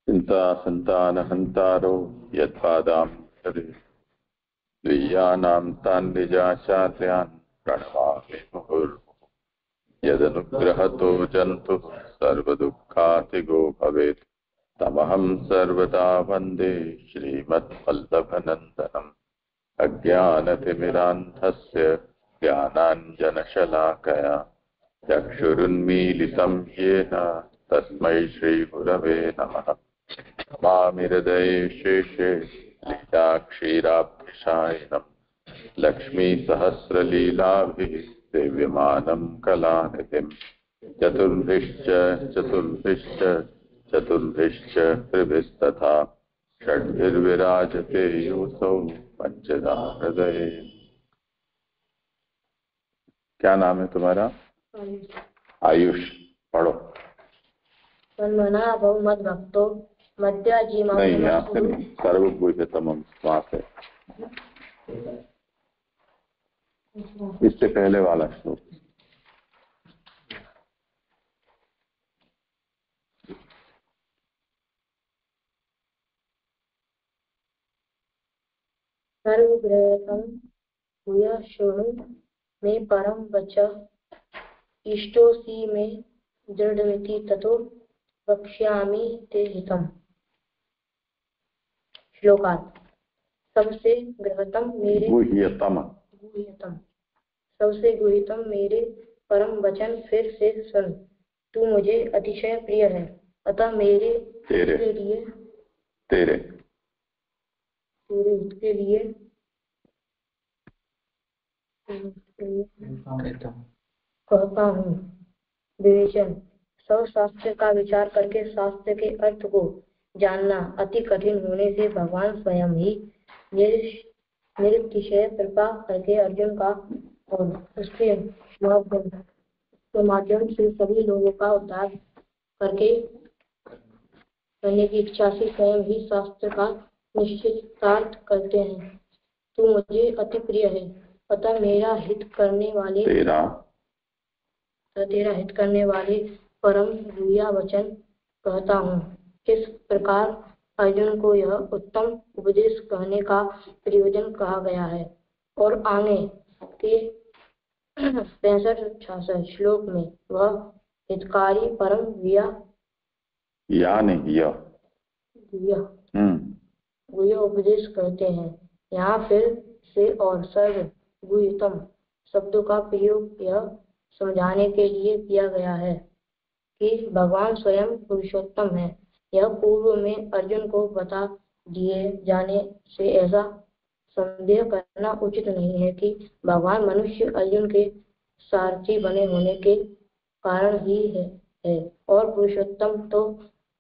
चिंता संतानहंतारो यत्पादां द्वियानां तान् निजाचार्यान् प्रणमामि मुहुर्मुहुः। यदनुग्रहतो जन्तुः सर्वदुःखातिगो भवेत् तमहं सर्वदा वन्दे श्रीमद्वल्लभनन्दनम्। अज्ञानतिमिरान्धस्य ज्ञानाञ्जनशलाकया चक्षुरुन्मीलितं येन तस्मै श्रीगुरवे नमः। नमामि हृदये शेषे लीलाक्षीराब्धिशायिनम् लक्ष्मीसहस्रलीलाभिः सेव्यमानं कलानिधिम्। चतुर्भिश्च चतुर्भिश्च चतुर्भिश्च त्रिभिस्तथा षड्भिर्विराजते योऽसौ पंचदा हृदये। क्या नाम है तुम्हारा? आयुष। पढ़ो। तन्मना भव मद भक्तो मध्याजीमा नहीं, यहाँ से नहीं, सर्वभूतमम वहां से, इससे पहले वाला श्लोक। सर्वग्रहकं भूय शृणु मे परम वचः इष्टोऽसि मे दृढ़मिति ततो वक्ष्यामि ते हितम्। श्लोकार्थ। सबसे गृहतम मेरे गुह्यतम सबसे गुह्यतम मेरे परम वचन फिर से सुन। तू मुझे अतिशय प्रिय है, अतः मेरे तेरे हित के लिए कहता हूँ। विवेचन। सब शास्त्र का विचार करके शास्त्र के अर्थ को जानना अति कठिन होने से भगवान स्वयं ही निरतिशय कृपा करके अर्जुन का और उसके माध्यम से सभी लोगों का उद्धार करने की इच्छा से स्वयं ही शास्त्र का निश्चितार्थ करते हैं। तू मुझे अति प्रिय है, अतः तेरा हित करने वाले परम गुह्य वचन कहता हूँ। इस प्रकार अर्जुन को यह उत्तम उपदेश कहने का प्रयोजन कहा गया है और आगे के 65-66 श्लोक में वह हितकारी परम गुह्य उपदेश कहते हैं। यहाँ फिर से और सर्व गुह्यतम शब्दों का प्रयोग यह समझाने के लिए किया गया है कि भगवान स्वयं पुरुषोत्तम है। यह पूर्व में अर्जुन को बता दिए जाने से ऐसा संदेह करना उचित नहीं है कि भगवान मनुष्य अर्जुन के सारथी बने होने के कारण ही है और पुरुषोत्तम तो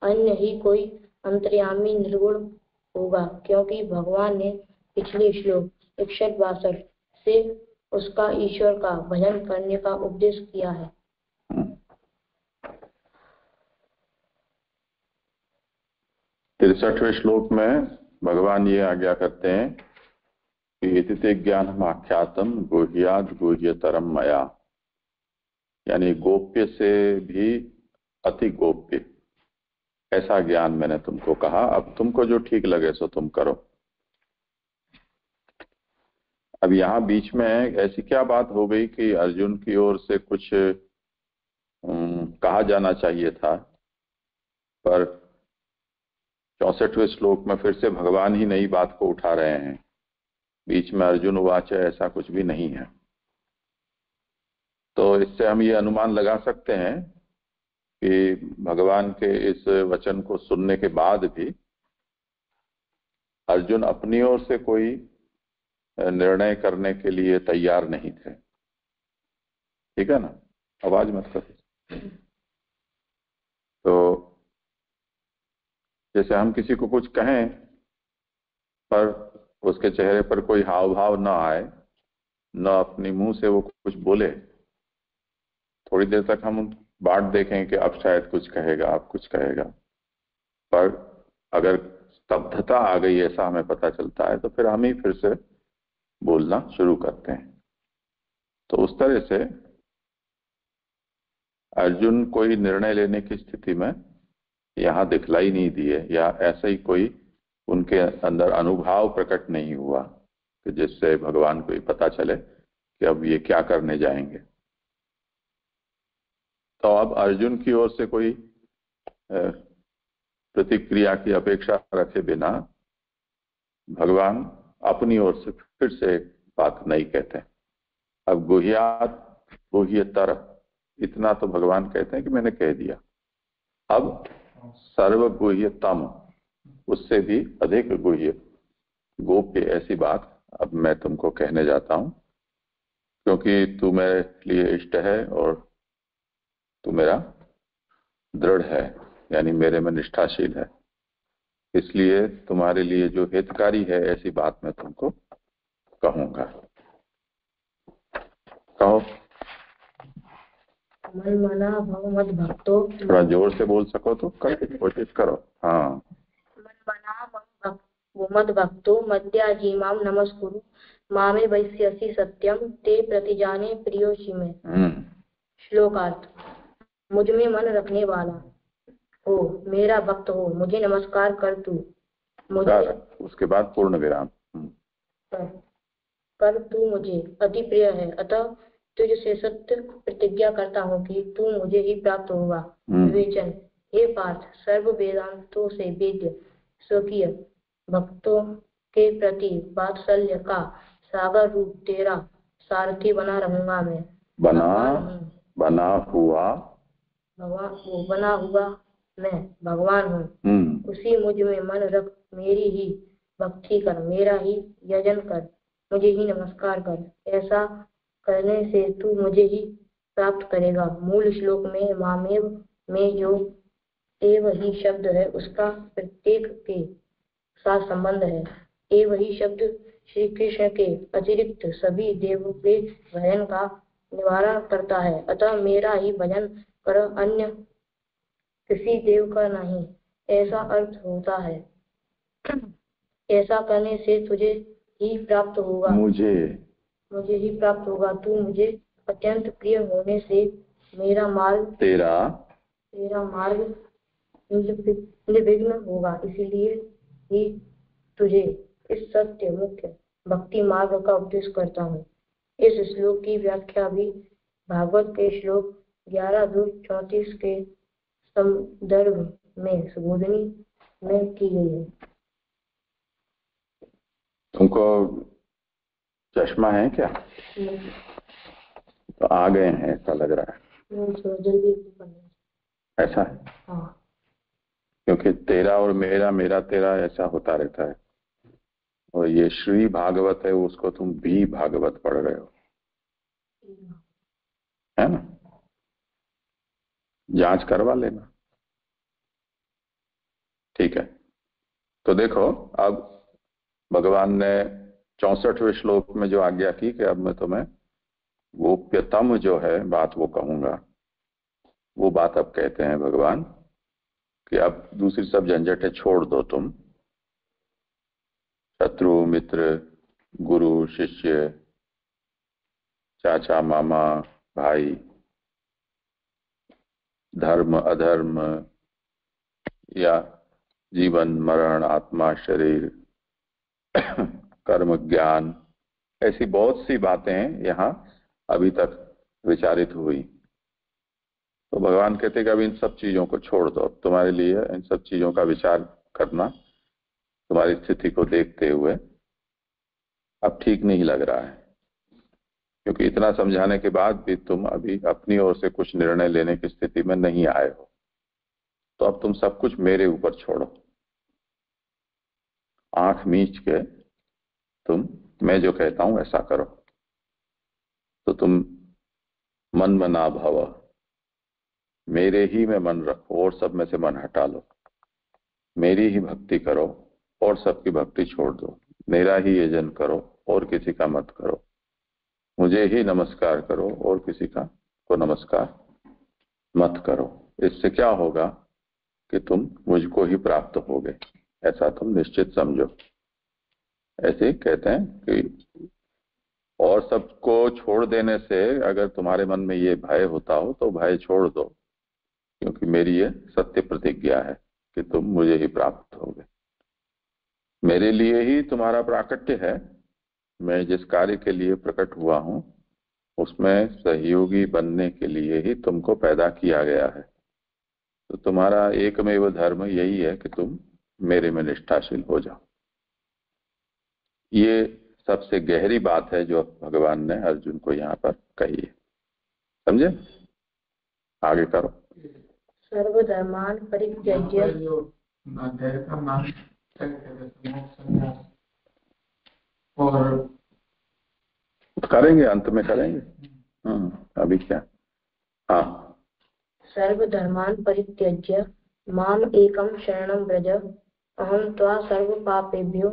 अन्य ही कोई अंतर्यामी निर्गुण होगा, क्योंकि भगवान ने पिछले श्लोक 61-62 से उसका ईश्वर का भजन करने का उपदेश किया है। 63वें श्लोक में भगवान ये आज्ञा करते हैं कि इति ज्ञानम आख्यातम गुह्याद गुह्यतरम मया, यानी गोप्य से भी अति गोप्य ऐसा ज्ञान मैंने तुमको कहा। अब तुमको जो ठीक लगे सो तुम करो। अब यहाँ बीच में ऐसी क्या बात हो गई कि अर्जुन की ओर से कुछ कहा जाना चाहिए था, पर 64वें श्लोक में फिर से भगवान ही नई बात को उठा रहे हैं। बीच में अर्जुन उवाच ऐसा कुछ भी नहीं है। तो इससे हम ये अनुमान लगा सकते हैं कि भगवान के इस वचन को सुनने के बाद भी अर्जुन अपनी ओर से कोई निर्णय करने के लिए तैयार नहीं थे। ठीक है ना? आवाज मत करो। तो जैसे हम किसी को कुछ कहें पर उसके चेहरे पर कोई हाव भाव न आए, न अपने मुंह से वो कुछ बोले, थोड़ी देर तक हम बाट देखें कि अब शायद कुछ कहेगा, अब कुछ कहेगा, पर अगर स्तब्धता आ गई ऐसा हमें पता चलता है तो फिर हम ही फिर से बोलना शुरू करते हैं। तो उस तरह से अर्जुन कोई निर्णय लेने की स्थिति में यहाँ दिखलाई नहीं दिए, या ऐसा ही कोई उनके अंदर अनुभाव प्रकट नहीं हुआ कि जिससे भगवान को ये पता चले कि अब ये क्या करने जाएंगे। तो अब अर्जुन की ओर से कोई प्रतिक्रिया की अपेक्षा रखे बिना भगवान अपनी ओर से फिर से बात नहीं कहते। अब गुह्यात गुह्यतर, इतना तो भगवान कहते हैं कि मैंने कह दिया। अब सर्वगुह्यतम, उससे भी अधिक गुह्य गोप्य ऐसी बात अब मैं तुमको कहने जाता हूं, क्योंकि तू मेरे लिए इष्ट है और तू मेरा दृढ़ है, यानी मेरे में निष्ठाशील है, इसलिए तुम्हारे लिए जो हितकारी है ऐसी बात मैं तुमको कहूंगा। कहो। मन मना भव मद भक्तो, थोड़ा जोर से बोल सको तो करके कोशिश करो। हाँ। मन मना मद भक्तो मद्याजीमाम नमस्कुरु मामे वैश्यसि सत्यम ते प्रतिजाने प्रियोषि में। श्लोकार्थ। मुझ में मन रखने वाला हो, मेरा भक्त हो, मुझे नमस्कार कर तू। मुझे उसके बाद पूर्ण विराम। कर तू मुझे अति प्रिय है, अतः तुझसे सत्य प्रतिज्ञा करता हूँ कि तू मुझे ही प्राप्त होगा। विवेचन। हे पार्थ, सर्व वेदांतों से वेद्य स्वकीय भक्तों के प्रति वात्सल्य का सागर रूप तेरा सारथी बना रहूंगा मैं। बना हुआ मैं भगवान हूँ। उसी मुझ में मन रख, मेरी ही भक्ति कर, मेरा ही यजन कर, मुझे ही नमस्कार कर। ऐसा करने से तू मुझे ही प्राप्त करेगा। मूल श्लोक में मामेव में जो एव ही शब्द है उसका प्रत्येक के साथ संबंध है। एव ही शब्द श्री कृष्ण के अतिरिक्त सभी देवों के भजन का निवारण करता है। अतः मेरा ही भजन कर, अन्य किसी देव का नहीं, ऐसा अर्थ होता है। ऐसा करने से तुझे ही प्राप्त होगा, मुझे ही प्राप्त होगा। तू मुझे अत्यंत प्रिय होने से मेरा मार्ग तेरा मार्ग निर्विघ्न होगा। इसलिए ही तुझे इस सत्य मुख्य भक्ति मार्ग का उपदेश करता हूँ। इस श्लोक की व्याख्या भी भागवत के श्लोक 11-34 के संदर्भ में सुबोधनी में की गई है। तुमको चश्मा है क्या? तो आ गए हैं ऐसा लग रहा है। ऐसा है? हाँ। क्योंकि तेरा और मेरा, मेरा तेरा ऐसा होता रहता है। और ये श्री भागवत है, उसको तुम भी भागवत पढ़ रहे हो, है ना? जांच करवा लेना। ठीक है। तो देखो, अब भगवान ने 64वें श्लोक में जो आज्ञा की कि अब मैं तुम्हें गोप्यतम जो है बात वो कहूंगा, वो बात अब कहते हैं भगवान कि अब दूसरी सब झंझटें छोड़ दो तुम। शत्रु मित्र गुरु शिष्य चाचा मामा भाई, धर्म अधर्म या जीवन मरण आत्मा शरीर कर्म ज्ञान, ऐसी बहुत सी बातें यहाँ अभी तक विचारित हुई। तो भगवान कहते कि अब इन सब चीजों को छोड़ दो। तुम्हारे लिए इन सब चीजों का विचार करना तुम्हारी स्थिति को देखते हुए अब ठीक नहीं लग रहा है, क्योंकि इतना समझाने के बाद भी तुम अभी अपनी ओर से कुछ निर्णय लेने की स्थिति में नहीं आए हो। तो अब तुम सब कुछ मेरे ऊपर छोड़ो। आंख मीच के तुम मैं जो कहता हूं ऐसा करो। तो तुम मन मना भव, मेरे ही में मन रखो और सब में से मन हटा लो। मेरी ही भक्ति करो और सबकी भक्ति छोड़ दो। मेरा ही यजन करो और किसी का मत करो। मुझे ही नमस्कार करो और किसी का को नमस्कार मत करो। इससे क्या होगा कि तुम मुझको ही प्राप्त होगे, ऐसा तुम निश्चित समझो। ऐसे कहते हैं कि और सबको छोड़ देने से अगर तुम्हारे मन में ये भय होता हो तो भय छोड़ दो, क्योंकि मेरी ये सत्य प्रतिज्ञा है। कि तुम मुझे ही प्राप्त होगे। मेरे लिए ही तुम्हारा प्राकट्य है। मैं जिस कार्य के लिए प्रकट हुआ हूं उसमें सहयोगी बनने के लिए ही तुमको पैदा किया गया है। तो तुम्हारा एकमेव धर्म यही है कि तुम मेरे में निष्ठाशील हो जाओ। ये सबसे गहरी बात है जो भगवान ने अर्जुन को यहाँ पर कही है। समझे? आगे करो। सर्वधर्मान परित्यज्य और करेंगे, अंत में करेंगे। अभी क्या? हाँ। सर्वधर्मान परित्यज्य माम एकम शरणं व्रज अहम त्वा सर्व पापेभ्यो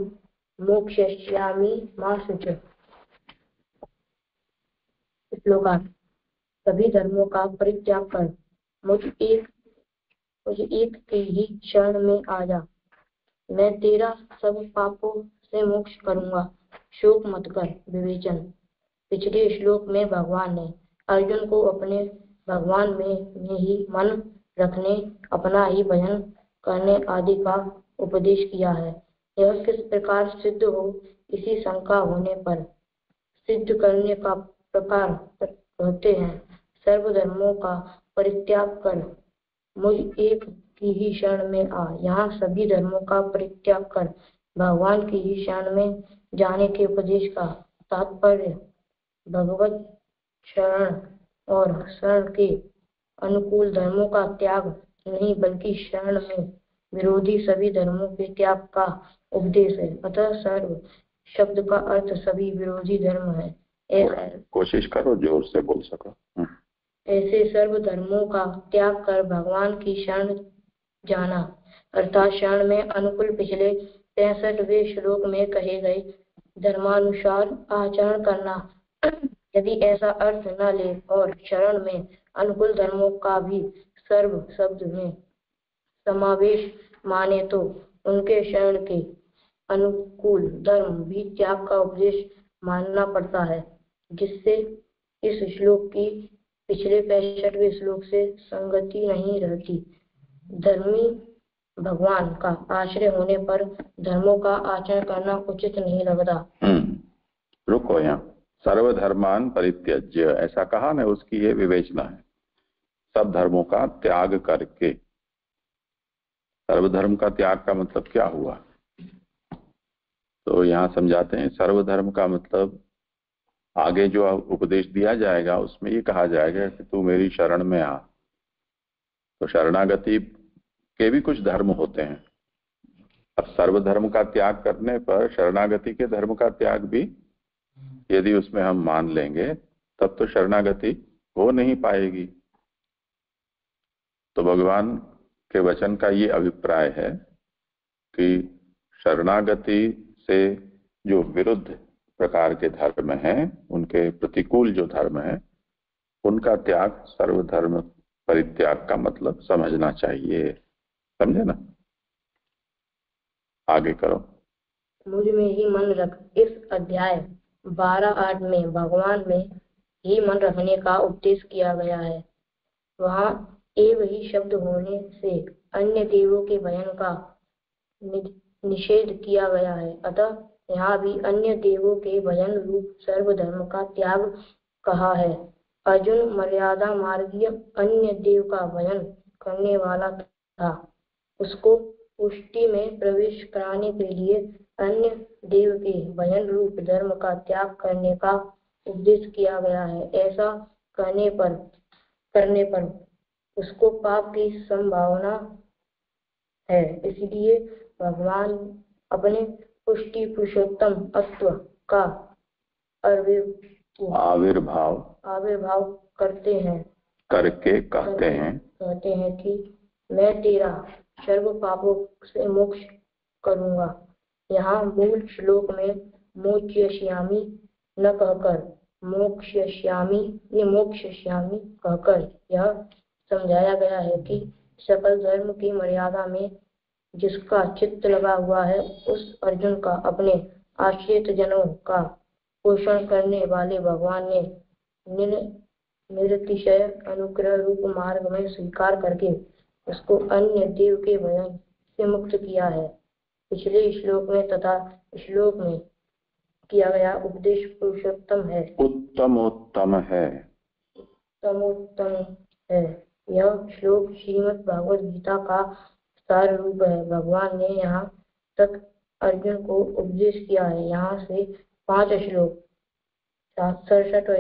मोक्षयिष्यामि मा शुचः। श्लोकार्थ। सभी धर्मों का परित्याग कर मुझे एक के ही शरण में आ जा। मैं तेरा सब पापों से मोक्ष करूंगा। शोक मत कर। विवेचन। पिछले श्लोक में भगवान ने अर्जुन को अपने भगवान में ही मन रखने, अपना ही भजन करने आदि का उपदेश किया है। यह किस प्रकार सिद्ध हो, इसी शंका होने पर सिद्ध करने का प्रकार कहते हैं। सर्वधर्मों का परित्याग कर मुझ एक की ही शरण में आ। यहाँ सभी धर्मों का परित्याग कर भगवान की ही शरण में जाने के उपदेश का तात्पर्य भगवत शरण और शरण के अनुकूल धर्मों का त्याग नहीं, बल्कि शरण में विरोधी सभी धर्मों के त्याग का उपदेश है। अतः सर्व शब्द का अर्थ सभी विरोधी धर्म है। कोशिश करो जोर से बोल सको। ऐसे सर्व धर्मों का त्याग कर भगवान की शरण जाना अर्थात शरण में अनुकूल पिछले 65वें श्लोक में कहे गए धर्मानुसार आचरण करना। यदि ऐसा अर्थ न ले और शरण में अनुकूल धर्मों का भी सर्व शब्द में समावेश माने तो उनके शरण के अनुकूल धर्म भी त्याग का उपदेश मानना पड़ता है, जिससे इस श्लोक की पिछले 65वें श्लोक से संगति नहीं रहती। धर्मी भगवान का आश्रय होने पर धर्मों का आचरण करना उचित नहीं लगता। रुको, यहाँ सर्वधर्मान परित्यज्य ऐसा कहा ना, उसकी ये विवेचना है। सब धर्मों का त्याग करके। सर्वधर्म का त्याग का मतलब क्या हुआ? तो यहाँ समझाते हैं सर्वधर्म का मतलब आगे जो उपदेश दिया जाएगा उसमें ये कहा जाएगा कि तू मेरी शरण में आ। तो शरणागति के भी कुछ धर्म होते हैं। अब सर्वधर्म का त्याग करने पर शरणागति के धर्म का त्याग भी यदि उसमें हम मान लेंगे तब तो शरणागति हो नहीं पाएगी। तो भगवान के वचन का ये अभिप्राय है कि शरणागति से जो विरुद्ध प्रकार के धर्म हैं, उनके प्रतिकूल जो धर्म है, उनका त्याग सर्वधर्म परित्याग का मतलब समझना चाहिए। समझे ना? आगे करो। मुझ में ही मन रख। इस अध्याय 12:8 में भगवान में ही मन रखने का उपदेश किया गया है। वहाँ एव ही शब्द होने से अन्य देवों के भजन का निषेध किया गया है। अतः यहाँ भी अन्य देवों के भजन रूप सर्वधर्म का त्याग कहा है। अर्जुन मर्यादा मार्गीय अन्य देव का भजन करने वाला था। उसको पुष्टि में प्रवेश कराने के लिए अन्य देव के भजन रूप धर्म का त्याग करने का उपदेश किया गया है। ऐसा करने पर उसको पाप की संभावना है। इसलिए भगवान अपने पुष्टि पुरुषोत्तम तत्व का आविर्भाव करके कहते हैं कि मैं तेरा सर्व पापों से मोक्ष करूंगा। यहाँ मूल श्लोक में मोक्षयिष्यामि न कहकर मोक्षयिष्यामि कहकर यह समझाया गया है कि सकल धर्म की मर्यादा में जिसका चित्त लगा हुआ है, उस अर्जुन का अपने आश्रित जनों का पोषण करने वाले भगवान ने निरतिशय अनुग्रह रूप मार्ग में स्वीकार करके उसको अन्य देव के भजन से मुक्त किया है। पिछले श्लोक में तथा श्लोक में किया गया उपदेश पुरुषोत्तम है, उत्तमोत्तम है। उत्तमोत्तम है। यह श्लोक श्रीमद् भागवत गीता का सार रूप है। भगवान ने यहाँ तक अर्जुन को उपदेश किया है। यहाँ से 5 श्लोक 67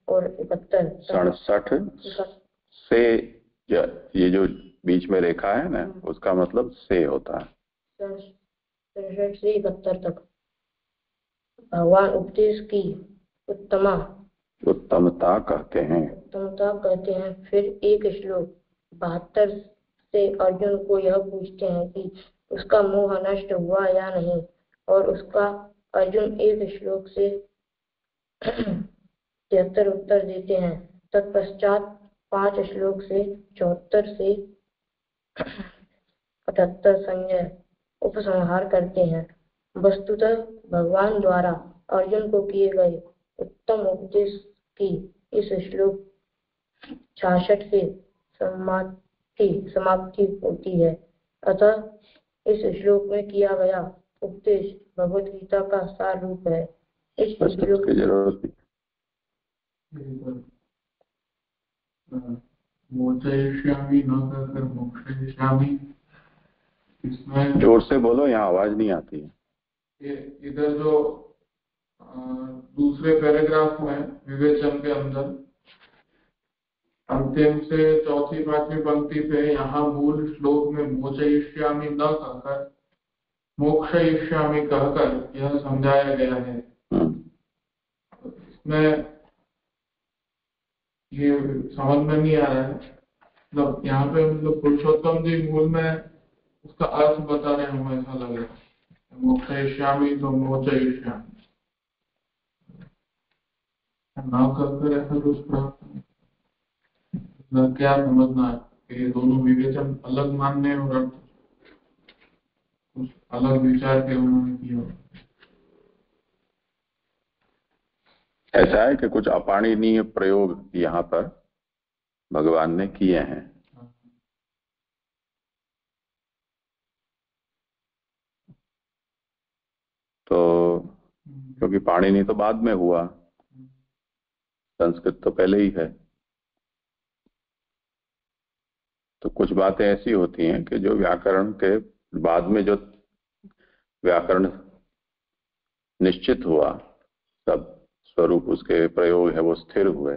और 71 67 से ये जो बीच में रेखा है ना, उसका मतलब से होता है। 67 से 71 तक भगवान उपदेश की उत्तमता कहते हैं। फिर एक श्लोक 72 से अर्जुन को यह पूछते हैं कि उसका मोह नष्ट हुआ या नहीं, और उसका अर्जुन एक श्लोक से 73 उत्तर देते हैं। तत्पश्चात 5 श्लोक से 74 से 78 संजय उपसंहार करते हैं। वस्तुतः भगवान द्वारा अर्जुन को किए गए उत्तम उपदेश की इस श्लोक 66 से समाप्ति होती है। अतः इस श्लोक में किया गया उपदेश भगवत गीता का सार रूप है। इस श्लोक की जरूरत मोचयिष्यामि न कहकर मोक्षयिष्यामि, इसमें जोर से बोलो, यहाँ आवाज नहीं आती है। इधर जो दूसरे पैराग्राफ में विवेचन के अंदर अंतिम से चौथी 5वीं पंक्ति पे यहाँ मूल श्लोक में मोचयिष्यामि न कहकर मोक्षयिष्यामि कहकर यह समझाया गया है। इसमें ये समझ में नहीं आ रहा है, मतलब यहाँ पे मतलब पुरुषोत्तम जी मूल में उसका अर्थ बता रहे हैं, हमें ऐसा लग रहा है मोक्षयिष्यामि तो मोचयिष्यामि ना कहकर ऐसा कुछ क्या समझना है कि ये दोनों विवेचन अलग मानने और अर्थ कुछ अलग विचार के उन्होंने किया। ऐसा है कि कुछ अपाणनीय प्रयोग यहाँ पर भगवान ने किए हैं। तो क्योंकि पाणिनि तो बाद में हुआ, संस्कृत तो पहले ही है, तो कुछ बातें ऐसी होती हैं कि जो व्याकरण के बाद में जो व्याकरण निश्चित हुआ, सब स्वरूप उसके प्रयोग है वो स्थिर हुए,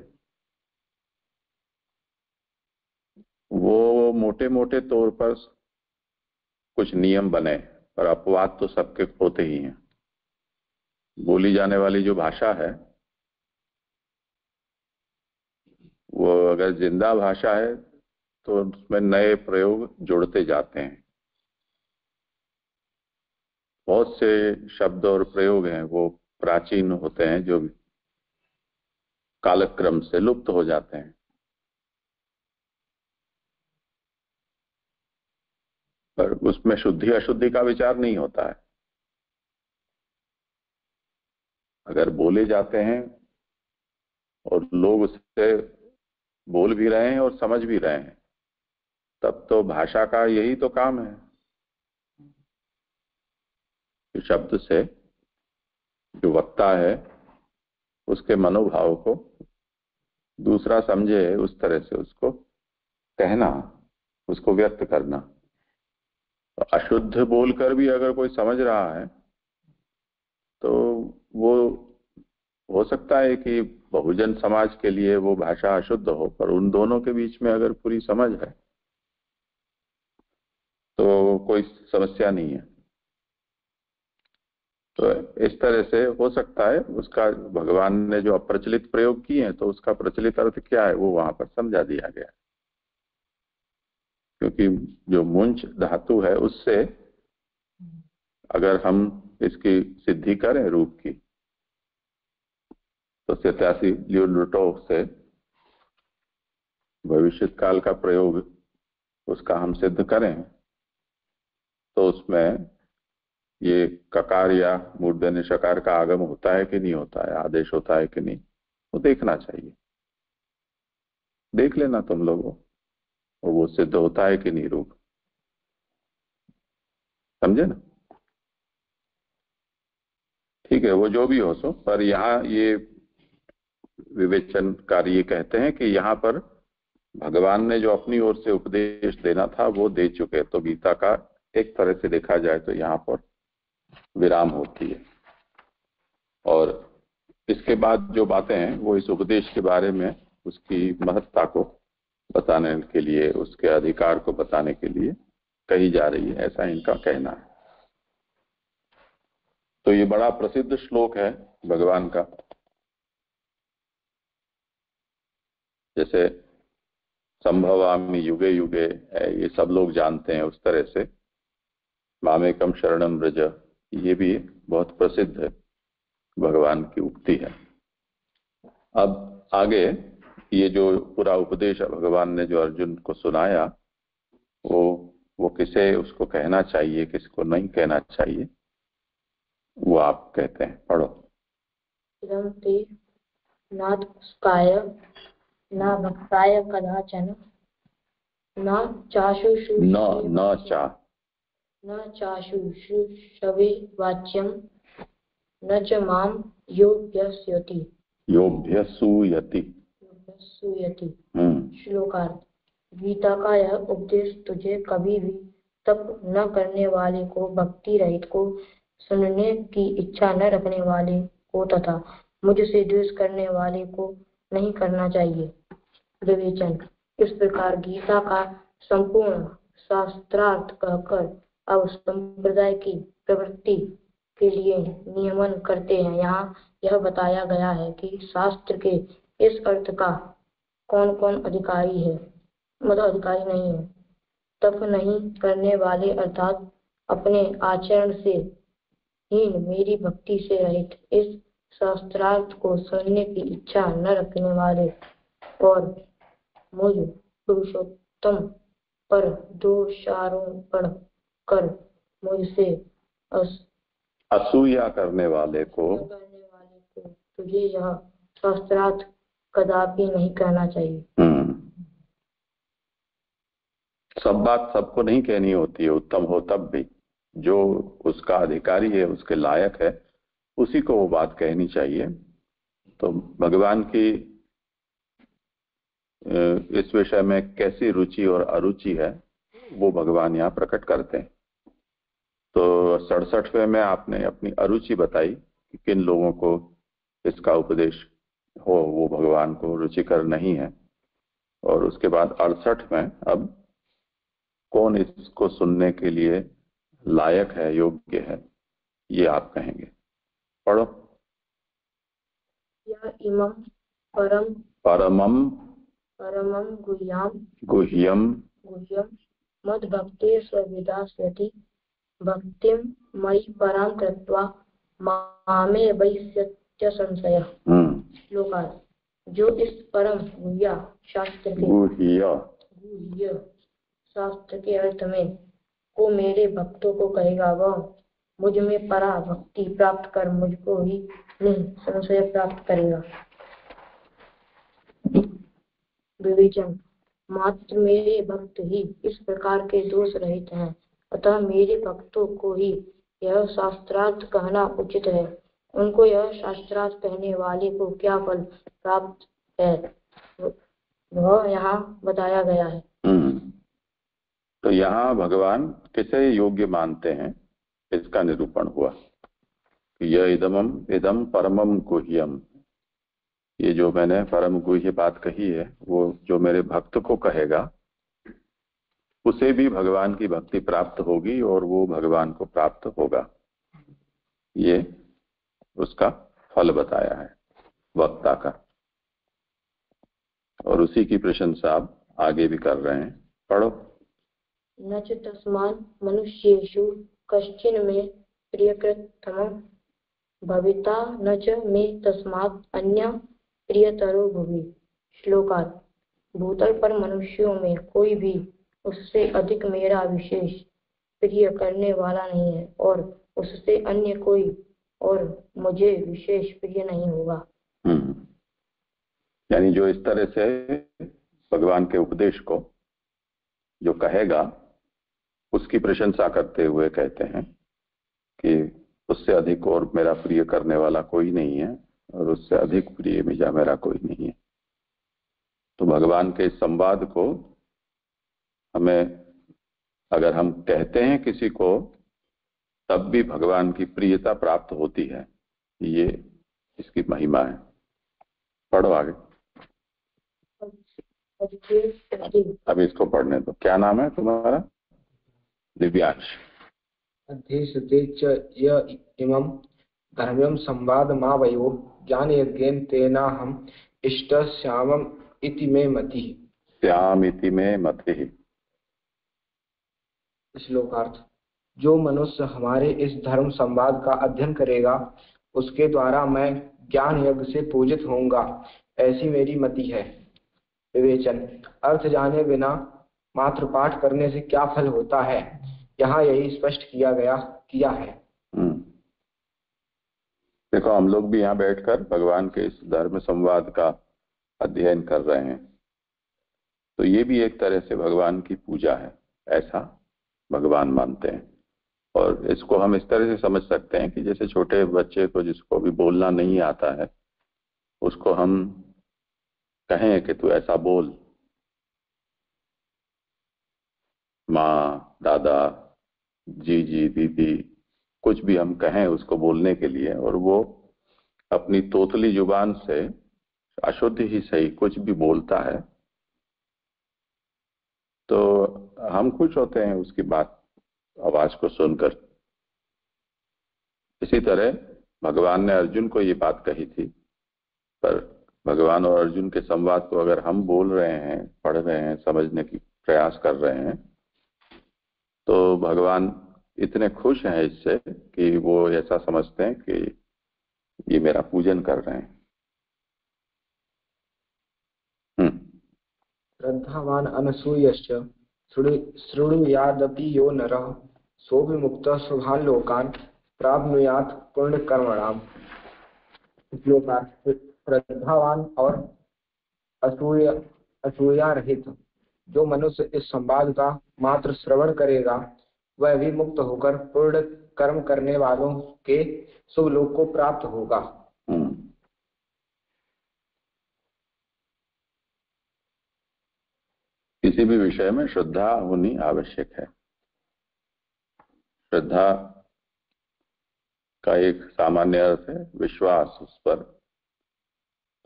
वो मोटे मोटे तौर पर कुछ नियम बने, पर अपवाद तो सबके होते ही हैं। बोली जाने वाली जो भाषा है वो अगर जिंदा भाषा है तो उसमें नए प्रयोग जुड़ते जाते हैं। बहुत से शब्द और प्रयोग हैं वो प्राचीन होते हैं जो कालक्रम से लुप्त हो जाते हैं, पर उसमें शुद्धि अशुद्धि का विचार नहीं होता है। अगर बोले जाते हैं और लोग उससे बोल भी रहे हैं और समझ भी रहे हैं, तब तो भाषा का यही तो काम है कि शब्द से जो वक्ता है उसके मनोभाव को दूसरा समझे, उस तरह से उसको कहना, उसको व्यक्त करना। तो अशुद्ध बोलकर भी अगर कोई समझ रहा है तो वो हो सकता है कि बहुजन समाज के लिए वो भाषा अशुद्ध हो, पर उन दोनों के बीच में अगर पूरी समझ है तो कोई समस्या नहीं है। तो इस तरह से हो सकता है उसका भगवान ने जो अप्रचलित प्रयोग किए हैं तो उसका प्रचलित अर्थ क्या है वो वहां पर समझा दिया गया, क्योंकि जो मुंच धातु है उससे अगर हम इसकी सिद्धि करें रूप की तो 87 ल्यूटो से भविष्य काल का प्रयोग उसका हम सिद्ध करें तो उसमें ये ककार या मूर्धन्य शकार का आगम होता है कि नहीं होता है, आदेश होता है कि नहीं, वो देखना चाहिए। देख लेना तुम लोगों, और वो सिद्ध होता है कि नहीं रूप। समझे ना? ठीक है, वो जो भी हो सो, पर यहाँ ये विवेचनकारी ये कहते हैं कि यहाँ पर भगवान ने जो अपनी ओर से उपदेश देना था वो दे चुके, तो गीता का एक तरह से देखा जाए तो यहाँ पर विराम होती है। और इसके बाद जो बातें हैं वो इस उपदेश के बारे में, उसकी महत्ता को बताने के लिए, उसके अधिकार को बताने के लिए कही जा रही है, ऐसा इनका कहना है। तो ये बड़ा प्रसिद्ध श्लोक है भगवान का। जैसे संभवामि युगे युगे है, ये सब लोग जानते हैं, उस तरह से मामेकम शरणम व्रज, ये भी बहुत प्रसिद्ध है, भगवान की उक्ति है। अब आगे ये जो पूरा उपदेश भगवान ने जो अर्जुन को सुनाया, वो किसे उसको कहना चाहिए, किसको नहीं कहना चाहिए, वो आप कहते हैं, पढ़ो। इदं ते नात्स्काय न भक्ताय कदाचन न चाशुश्रूषवे वाच्यं न च मां योऽभ्यसूयति। श्लोकार्थ। गीता का यह उपदेश तुझे कभी भी तप न करने वाले को, भक्ति रहित को, सुनने की इच्छा न रखने वाले को तथा मुझसे द्वेष करने वाले को नहीं करना चाहिए। विवेचन। इस प्रकार गीता का संपूर्ण शास्त्रार्थ कहकर अब संप्रदाय की प्रवृत्ति के लिए नियमन करते हैं। यहाँ यह बताया गया है कि शास्त्र के इस अर्थ का कौन कौन अधिकारी है, मतलब अधिकारी नहीं है। तप नहीं करने वाले अर्थात अपने आचरण से हीन, मेरी भक्ति से रहित, इस शास्त्रार्थ को सुनने की इच्छा न रखने वाले और मुझ पुरुषोत्तम पर दोषारोपण कर मुझसे असूया करने वाले को तुझे यह शास्त्रार्थ कदापि नहीं कहना चाहिए। सब बात सबको नहीं कहनी होती है, उत्तम हो तब भी। जो उसका अधिकारी है, उसके लायक है, उसी को वो बात कहनी चाहिए। तो भगवान की इस विषय में कैसी रुचि और अरुचि है वो भगवान यहाँ प्रकट करते हैं। तो 67वें में आपने अपनी अरुचि बताई कि किन लोगों को इसका उपदेश हो वो भगवान को रुचिकर नहीं है। और उसके बाद 68 में अब कौन इसको सुनने के लिए लायक है, योग्य है, ये आप कहेंगे, पढ़ो। या इमं परमं गुह्यम मद्भक्ते स्वविदास्यति भक्तिं मयि परां कृत्वा मामे वैष्यत्य संशयः। श्लोकार्थ। जो इस परम गुह्य शास्त्र के अर्थ में को मेरे भक्तों को कहेगा, वह मुझ में परा भक्ति प्राप्त कर मुझको ही नहीं संशय प्राप्त करेगा। विवेचन। मात्र मेरे भक्त ही इस प्रकार के दोष रहित हैं, अतः मेरे भक्तों को ही यह शास्त्रार्थ कहना उचित है। उनको यह शास्त्रार्थ कहने वाले को क्या फल प्राप्त है वह यहाँ बताया गया है। तो यहाँ भगवान किसे योग्य मानते हैं इसका निरूपण हुआ। यह इदम परमम गुह्यम, ये जो मैंने परम गुह्य बात कही है, वो जो मेरे भक्त को कहेगा उसे भी भगवान की भक्ति प्राप्त होगी और वो भगवान को प्राप्त होगा। ये उसका फल बताया है वक्ता का, और उसी की प्रशंसा आप आगे भी कर रहे हैं, पढ़ो। न च तस्मान् मनुष्येषु कश्चिन में प्रियकृततमं भविता न च मे तस्मात् अन्य प्रियतरो भुवि। श्लोकार्थ। भूतल पर मनुष्यों में कोई भी उससे अधिक मेरा विशेष प्रिय करने वाला नहीं है और उससे अन्य कोई और मुझे विशेष प्रिय नहीं होगा। यानी जो इस तरह से भगवान के उपदेश को जो कहेगा उसकी प्रशंसा करते हुए कहते हैं कि उससे अधिक और मेरा प्रिय करने वाला कोई नहीं है और उससे अधिक प्रिय मेरा कोई नहीं है। तो भगवान के इस संवाद को हमें, अगर हम कहते हैं किसी को, तब भी भगवान की प्रियता प्राप्त होती है। ये इसकी महिमा है। पढ़ो आगे। अब इसको पढ़ने दो। क्या नाम है तुम्हारा? दिव्यांश। अध्येषते च य इमं धर्म्यं संवादमावयो ज्ञानयज्ञेन तेनाहम् इष्टस्यामम् इति मे मतिः। श्याम इति मे मतिः। श्लोकार्थ। जो मनुष्य हमारे इस धर्म संवाद का अध्ययन करेगा उसके द्वारा मैं ज्ञान यज्ञ से पूजित होऊंगा, ऐसी मेरी मति है। विवेचन। अर्थ जाने बिना मात्र पाठ करने से क्या फल होता है, यहाँ यही स्पष्ट किया है। देखो, हम लोग भी यहाँ बैठकर भगवान के इस धर्म संवाद का अध्ययन कर रहे हैं, तो ये भी एक तरह से भगवान की पूजा है, ऐसा भगवान मानते हैं। और इसको हम इस तरह से समझ सकते हैं कि जैसे छोटे बच्चे को, जिसको भी बोलना नहीं आता है, उसको हम कहें कि तू ऐसा बोल, माँ, दादा, जी, दीदी, कुछ भी हम कहें उसको बोलने के लिए, और वो अपनी तोतली जुबान से अशुद्ध ही सही कुछ भी बोलता है, तो हम खुश होते हैं उसकी बात, आवाज को सुनकर। इसी तरह भगवान ने अर्जुन को ये बात कही थी, पर भगवान और अर्जुन के संवाद को अगर हम बोल रहे हैं, पढ़ रहे हैं, समझने की प्रयास कर रहे हैं, तो भगवान इतने खुश हैं इससे कि वो ऐसा समझते हैं कि ये मेरा पूजन कर रहे हैं। श्रद्धावान अनसूयश्च शृणुयादपि यो नरः सोऽविमुक्तः शुभान् लोकान् प्राप्नुयात् पुण्यकर्मणाम्। श्लोकार्थ। श्रद्धावान और असूया रहित जो मनुष्य इस संवाद का मात्र श्रवण करेगा वह भी मुक्त होकर पूर्ण कर्म करने वालों के शुभ लोक को प्राप्त होगा। किसी भी विषय में श्रद्धा होनी आवश्यक है। श्रद्धा का एक सामान्य अर्थ है विश्वास उस पर,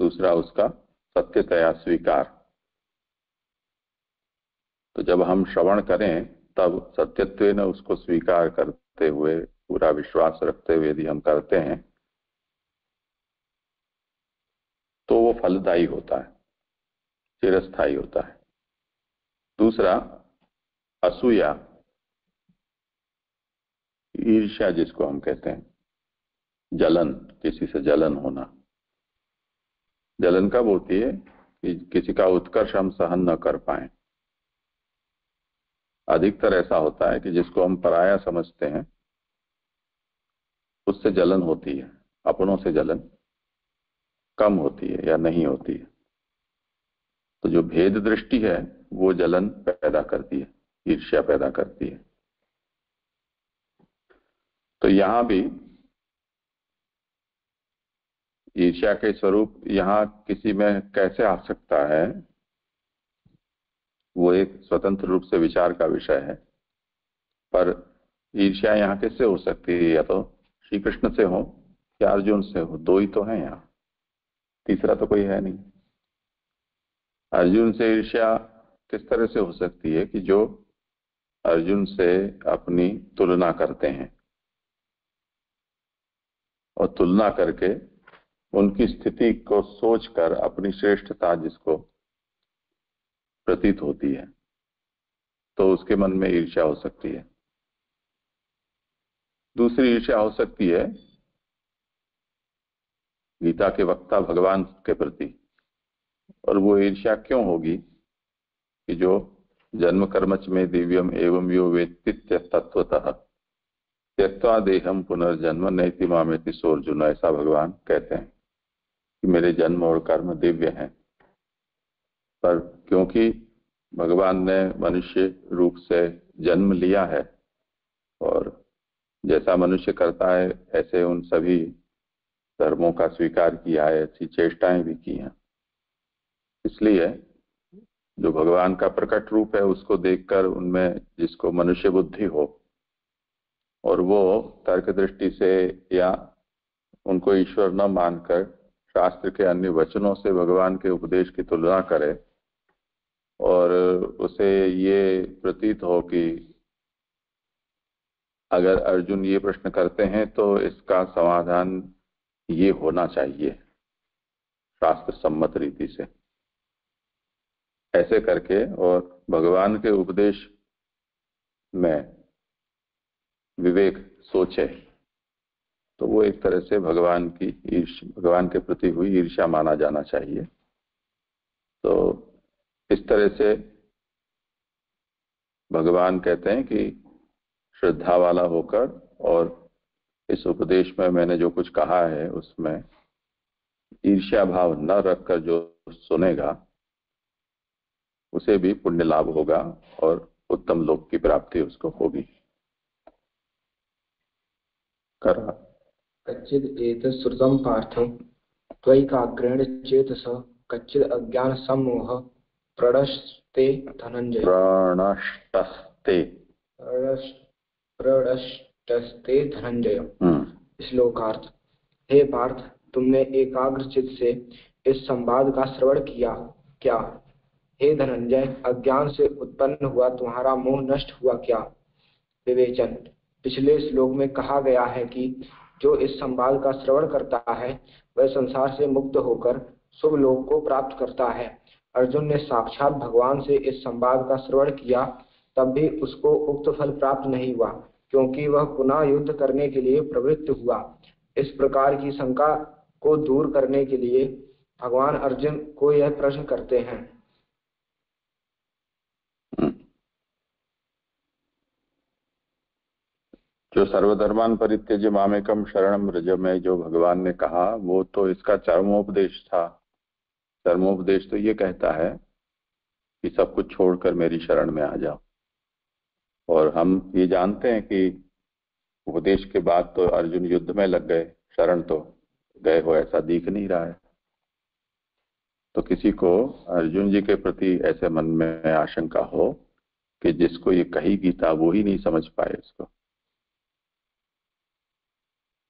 दूसरा उसका सत्यतया स्वीकार। तो जब हम श्रवण करें तब सत्यत्वेन उसको स्वीकार करते हुए, पूरा विश्वास रखते हुए यदि हम करते हैं तो वो फलदायी होता है, चिरस्थायी होता है। दूसरा असूया, ईर्ष्या जिसको हम कहते हैं, जलन, किसी से जलन होना। जलन कब होती है? कि किसी का उत्कर्ष हम सहन न कर पाए। अधिकतर ऐसा होता है कि जिसको हम पराया समझते हैं उससे जलन होती है, अपनों से जलन कम होती है या नहीं होती है। तो जो भेद दृष्टि है वो जलन पैदा करती है, ईर्ष्या पैदा करती है। तो यहां भी ईर्ष्या के स्वरूप यहां किसी में कैसे आ सकता है, वो एक स्वतंत्र रूप से विचार का विषय है। पर ईर्ष्या यहाँ किससे हो सकती है? या तो श्री कृष्ण से हो या अर्जुन से हो, दो ही तो हैं यहाँ, तीसरा तो कोई है नहीं। अर्जुन से ईर्ष्या किस तरह से हो सकती है? कि जो अर्जुन से अपनी तुलना करते हैं और तुलना करके उनकी स्थिति को सोचकर अपनी श्रेष्ठता जिसको प्रतीत होती है, तो उसके मन में ईर्ष्या हो सकती है। दूसरी ईर्ष्या हो सकती है गीता के वक्ता भगवान के प्रति, और वो ईर्ष्या क्यों होगी? कि जो जन्म कर्मच में दिव्यम एवं यो वेत्ति तत्वतः त्यक्त्वा देहम पुनर्जन्म नैति मामेति सोर्जुन, ऐसा भगवान कहते हैं कि मेरे जन्म और कर्म दिव्य हैं, पर क्योंकि भगवान ने मनुष्य रूप से जन्म लिया है और जैसा मनुष्य करता है ऐसे उन सभी धर्मों का स्वीकार किया है, ऐसी चेष्टाएं भी की हैं। इसलिए जो भगवान का प्रकट रूप है उसको देखकर उनमें जिसको मनुष्य बुद्धि हो और वो तर्क दृष्टि से या उनको ईश्वर न मानकर शास्त्र के अन्य वचनों से भगवान के उपदेश की तुलना करे और उसे ये प्रतीत हो कि अगर अर्जुन ये प्रश्न करते हैं तो इसका समाधान ये होना चाहिए शास्त्र सम्मत रीति से, ऐसे करके और भगवान के उपदेश में विवेक सोचे तो वो एक तरह से भगवान के प्रति हुई ईर्ष्या माना जाना चाहिए। तो इस तरह से भगवान कहते हैं कि श्रद्धा वाला होकर और इस उपदेश में मैंने जो कुछ कहा है उसमें ईर्ष्या भाव न रखकर जो सुनेगा उसे भी पुण्य लाभ होगा और उत्तम लोक की प्राप्ति उसको होगी। कच्चिद एतत् श्रुतं पार्थ त्वयैकाग्रेण चेतसा कच्चिद अज्ञान सम्मोह प्रणष्टस्ते धनंजय। प्रणष्टस्ते धनंजय। श्लोकार्थ। हे पार्थ, तुमने एकाग्र चित्त से इस संवाद का श्रवण किया क्या? हे धनंजय, अज्ञान से उत्पन्न हुआ तुम्हारा मोह नष्ट हुआ क्या? विवेचन। पिछले श्लोक में कहा गया है कि जो इस संवाद का श्रवण करता है वह संसार से मुक्त होकर शुभ लोक को प्राप्त करता है। अर्जुन ने साक्षात भगवान से इस संवाद का श्रवण किया, तब भी उसको उक्त फल प्राप्त नहीं हुआ, क्योंकि वह पुनः युद्ध करने के लिए प्रवृत्त हुआ। इस प्रकार की शंका को दूर करने के लिए भगवान अर्जुन को यह प्रश्न करते हैं। जो सर्वधर्मान परित्यज्य मामेकम शरणम व्रज में जो भगवान ने कहा वो तो इसका चरमोपदेश था। चरमोपदेश तो ये कहता है कि सब कुछ छोड़कर मेरी शरण में आ जाओ, और हम ये जानते हैं कि उपदेश के बाद तो अर्जुन युद्ध में लग गए, शरण तो गए हो ऐसा दिख नहीं रहा है। तो किसी को अर्जुन जी के प्रति ऐसे मन में आशंका हो कि जिसको ये कही गीता वो ही नहीं समझ पाए इसको,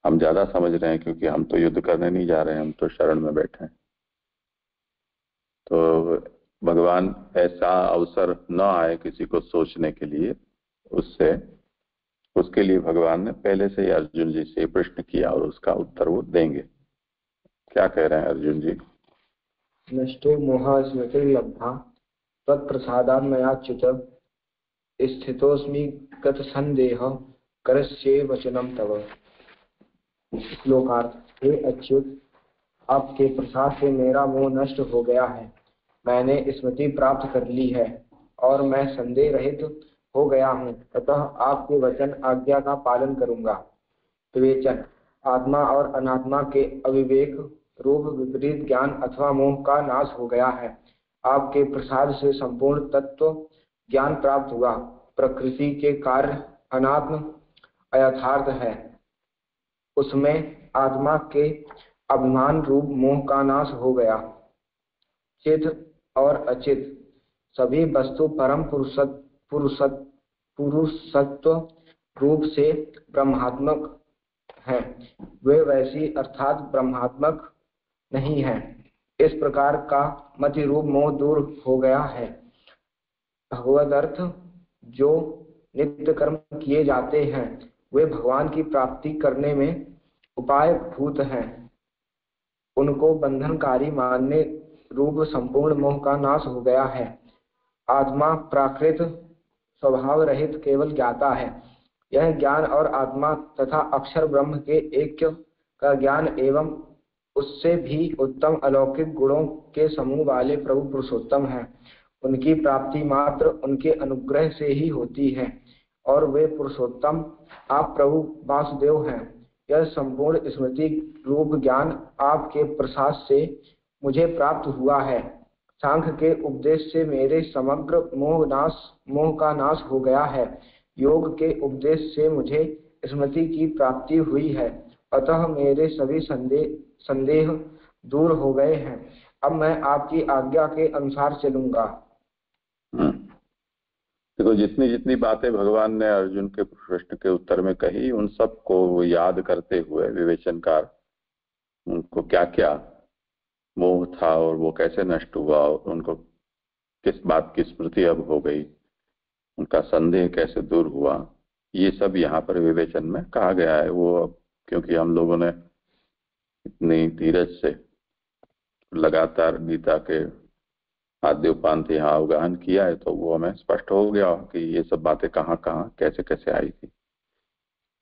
हम ज्यादा समझ रहे हैं क्योंकि हम तो युद्ध करने नहीं जा रहे हैं, हम तो शरण में बैठे हैं। तो भगवान ऐसा अवसर न आए किसी को सोचने के लिए, उसके लिए भगवान ने पहले से ही अर्जुन जी से प्रश्न किया और उसका उत्तर वो देंगे। क्या कह रहे हैं अर्जुन जी? नष्टो मोह स्मृतिर्लब्धा त्वत्प्रसादात् मयाच्युत स्थितोऽस्मि गत संदेह करस्ये वचनम तव। श्लोकार्थ। हे अच्युत, आपके प्रसाद से मेरा मोह नष्ट हो गया है, मैंने स्मृति प्राप्त कर ली है और मैं संदेह रहित हो गया हूँ, अतः आपके वचन आज्ञा का पालन करूंगा। विवेचन। आत्मा और अनात्मा के अविवेक रूप विपरीत ज्ञान अथवा मोह का नाश हो गया है। आपके प्रसाद से संपूर्ण तत्व ज्ञान प्राप्त हुआ। प्रकृति के कार्य अनात्म अयथार्थ है, उसमें आत्मा के अभिमान रूप मोह का नाश हो गया। चित और अचित सभी वस्तु परम पुरुषत्व रूप से ब्रह्मात्मक हैं, वे वैसी अर्थात ब्रह्मात्मक नहीं हैं। इस प्रकार का मति रूप मोह दूर हो गया है। भगवद अर्थ जो नित्य कर्म किए जाते हैं वे भगवान की प्राप्ति करने में उपाय भूत हैं। उनको बंधनकारी मानने रूप संपूर्ण मोह का नाश हो गया है। आत्मा प्राकृत स्वभाव रहित केवल ज्ञाता है। यह ज्ञान और आत्मा तथा अक्षर ब्रह्म के ऐक्य का ज्ञान एवं उससे भी उत्तम अलौकिक गुणों के समूह वाले प्रभु पुरुषोत्तम हैं। उनकी प्राप्ति मात्र उनके अनुग्रह से ही होती है और वे पुरुषोत्तम आप प्रभु वासुदेव हैं। यह संपूर्ण स्मृति रूप ज्ञान आपके प्रसाद से मुझे प्राप्त हुआ है। सांख्य के उपदेश से मेरे समग्र मोह का नाश हो गया है। योग के उपदेश से मुझे स्मृति की प्राप्ति हुई है, अतः मेरे सभी संदेह दूर हो गए हैं। अब मैं आपकी आज्ञा के अनुसार चलूंगा। देखो, जितनी जितनी बातें भगवान ने अर्जुन के प्रश्न के उत्तर में कही, उन सब को याद करते हुए विवेचनकार उनको क्या क्या मोह था और वो कैसे नष्ट हुआ, और उनको किस बात की स्मृति अब हो गई, उनका संदेह कैसे दूर हुआ, ये सब यहाँ पर विवेचन में कहा गया है। वो अब क्योंकि हम लोगों ने इतनी धीरज से लगातार गीता के आद्य उपांत यहाँ अवगाहन किया है, तो वो हमें स्पष्ट हो गया कि ये सब बातें कहाँ कहाँ कैसे कैसे आई थी।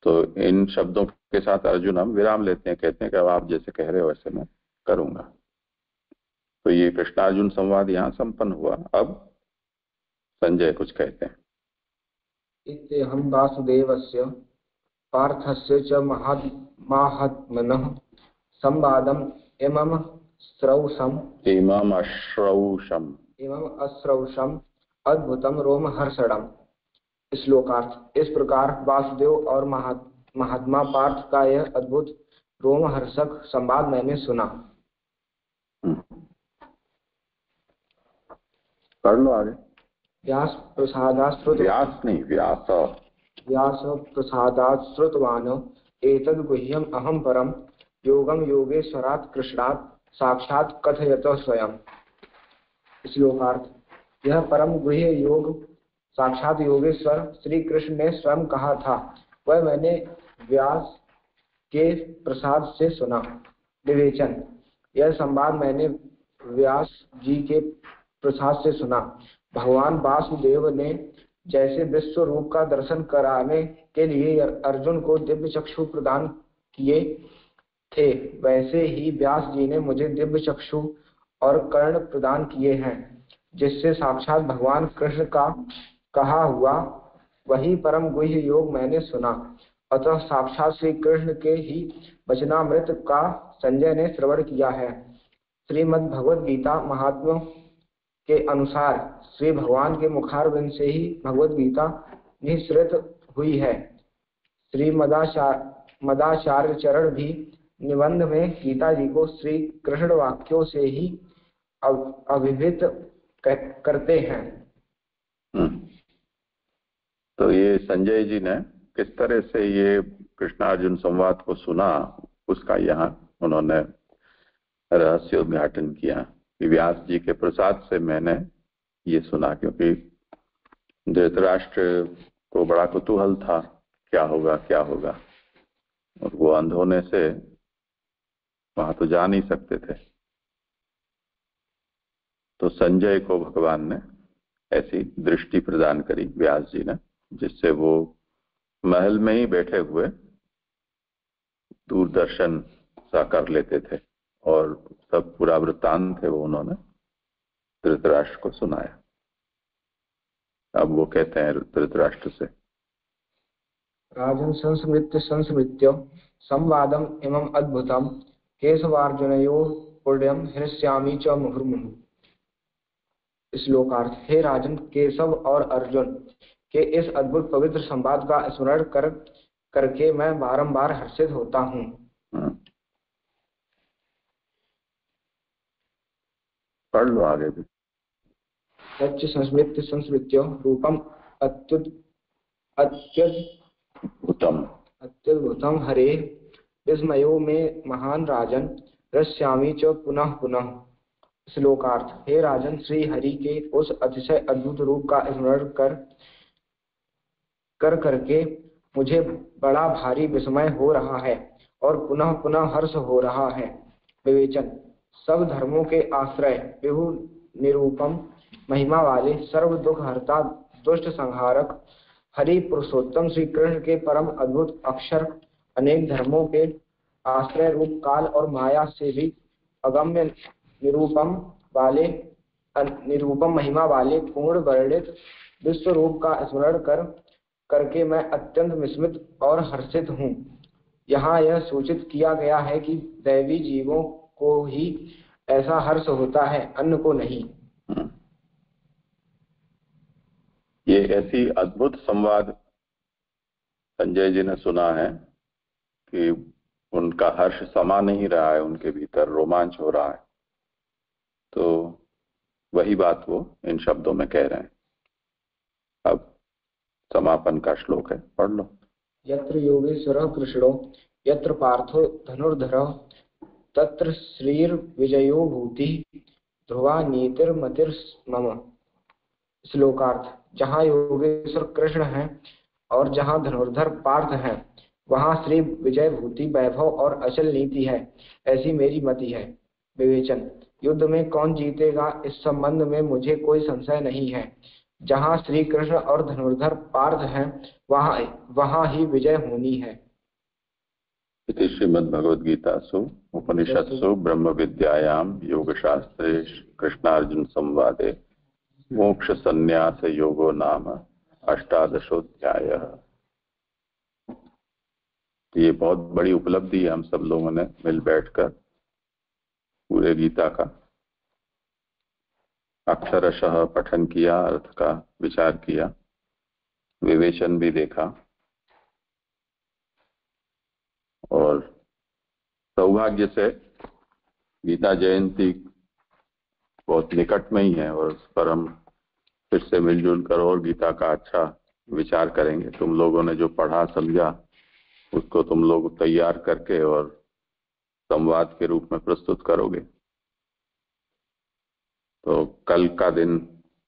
तो इन शब्दों के साथ अर्जुन हम विराम लेते हैं, कहते हैं कि अब आप जैसे कह रहे हो वैसे मैं करूंगा। तो ये कृष्णार्जुन संवाद यहाँ संपन्न हुआ। अब संजय कुछ कहते हैं। इत्यहं वासुदेवस्य पार्थस्य च महात्मनः संवादम् इमम् अश्रौषम् अद्भुतम रोमहर्षणम्। श्लोकार्थ। इस प्रकार वासुदेव और महात्मा पार्थ का यह अद्भुत रोमहर्षक संवाद मैंने सुना। पढ़ लो आगे। व्यास प्रसादात् श्रुतवान् एतद् गुह्यम् अहं परम योगम योगेश्वरात् कृष्णात् साक्षात् कथयत स्वयं। श्लोकार्थ। यह परम गुह्य योग साक्षात योगेश्वर श्री कृष्ण ने स्वयं कहा था, वह मैंने व्यास के प्रसाद से सुना। विवेचन। यह संवाद मैंने व्यास जी के प्रसाद से सुना। भगवान वासुदेव ने जैसे विश्व रूप का दर्शन कराने के लिए अर्जुन को दिव्य चक्षु प्रदान किए थे, वैसे ही व्यास जी ने मुझे दिव्य चक्षु और कर्ण प्रदान किए हैं, जिससे साक्षात भगवान कृष्ण का कहा हुआ वही परम गुह्य योग मैंने सुना। अतः साक्षात श्री कृष्ण के ही वचनामृत का संजय ने श्रवण किया है। श्रीमद् भगवद गीता महात्म्य के अनुसार श्री भगवान के मुखारविंद से ही भगवद गीता निःसृत हुई है। श्री मदाचार्य चरण भी निबंध में गीता जी को श्री कृष्ण वाक्यों से ही अभिहित करते हैं। तो ये संजय जी ने किस तरह से ये कृष्णार्जुन संवाद को सुना, उसका यहाँ उन्होंने रहस्य उद्घाटन किया कि व्यास जी के प्रसाद से मैंने ये सुना, क्योंकि धृतराष्ट्र को बड़ा कुतूहल था क्या होगा, और वो अंध होने से वहां तो जा नहीं सकते थे। तो संजय को भगवान ने ऐसी दृष्टि प्रदान करी व्यास जी ने, जिससे वो महल में ही बैठे हुए दूरदर्शन सा कर लेते थे, और सब पूरा वृत्तांत है वो उन्होंने धृतराष्ट्र को सुनाया। अब वो कहते हैं धृतराष्ट्र से, राजन संस्मृत्य संवादम इमं अद्भुतम केशवार्जुनयोः पुण्यम हृष्यामि च मुहुर्मुहुः। श्लोकार्थ। हे राजन, केशव और अर्जुन के इस अद्भुत पवित्र संवाद का स्मरण करके मैं बारंबार हर्षित होता हूँ। पढ़ लो आगे भी। सच्च संस्मृत्य रूपम अत्युद्भुतम हरे विस्मयो में महान राजन हृष्यामि च पुनः पुनः। श्लोकार्थ। हे राजन, श्री हरि के उस अतिशय अद्भुत रूप का स्मरण करके मुझे बड़ा भारी विस्मय हो रहा है और पुनः पुनः हर्ष हो रहा है। विवेचन। सब धर्मों के आश्रय विभु निरूपम महिमा वाले सर्व दुख हरता दुष्ट संहारक हरि पुरुषोत्तम श्री कृष्ण के परम अद्भुत अक्षर अनेक धर्मों के आश्रय रूप काल और माया से भी अगम्य निरूपम महिमा वाले पूर्ण वर्णित विश्व रूप का स्मरण करके मैं अत्यंत विस्मित और हर्षित हूँ। यहाँ यह सूचित किया गया है कि दैवी जीवों को ही ऐसा हर्ष होता है, अन्य को नहीं। ये ऐसी अद्भुत संवाद संजय जी ने सुना है कि उनका हर्ष समा नहीं रहा है, उनके भीतर रोमांच हो रहा है। तो वही बात वो इन शब्दों में कह रहे हैं। अब समापन का श्लोक है, पढ़ लो। यत्र योगेश्वरः कृष्णो यत्र पार्थो धनुर्धरः तत्र श्रीर्विजयो भूति ध्रुवा नीतिर्मतिर्मम। श्लोकार्थ। जहाँ योगेश्वर कृष्ण हैं और जहाँ धनुर्धर पार्थ हैं, वहाँ श्री विजय भूति वैभव और अचल नीति है, ऐसी मेरी मति है। विवेचन। युद्ध में कौन जीतेगा इस संबंध में मुझे कोई संशय नहीं है। जहाँ श्री कृष्ण और धनुर्धर पार्थ हैं, वहाँ ही विजय होनी है। इति श्रीमद्भगवद्गीतासु उपनिषत्सु ब्रह्म विद्यायां योगशास्त्रे कृष्णार्जुन संवादे मोक्ष संन्यास योगो नाम अष्टादशोऽध्यायः। ये बहुत बड़ी उपलब्धि है, हम सब लोगों ने मिल बैठकर पूरे गीता का अक्षरशः पठन किया, अर्थ का विचार किया, विवेचन भी देखा। और सौभाग्य से गीता जयंती बहुत निकट में ही है और उस पर हम फिर से मिलजुल कर और गीता का अच्छा विचार करेंगे। तुम लोगों ने जो पढ़ा समझा उसको तुम लोग तैयार करके और संवाद के रूप में प्रस्तुत करोगे। तो कल का दिन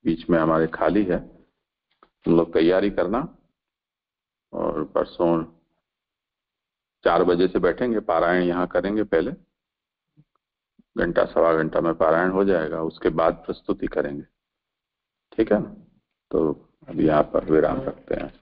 बीच में हमारे खाली है, तुम लोग तैयारी करना और परसों 4 बजे से बैठेंगे, पारायण यहाँ करेंगे। पहले घंटा सवा घंटा में पारायण हो जाएगा, उसके बाद प्रस्तुति करेंगे। ठीक है ना? तो अभी यहाँ पर विराम रखते हैं।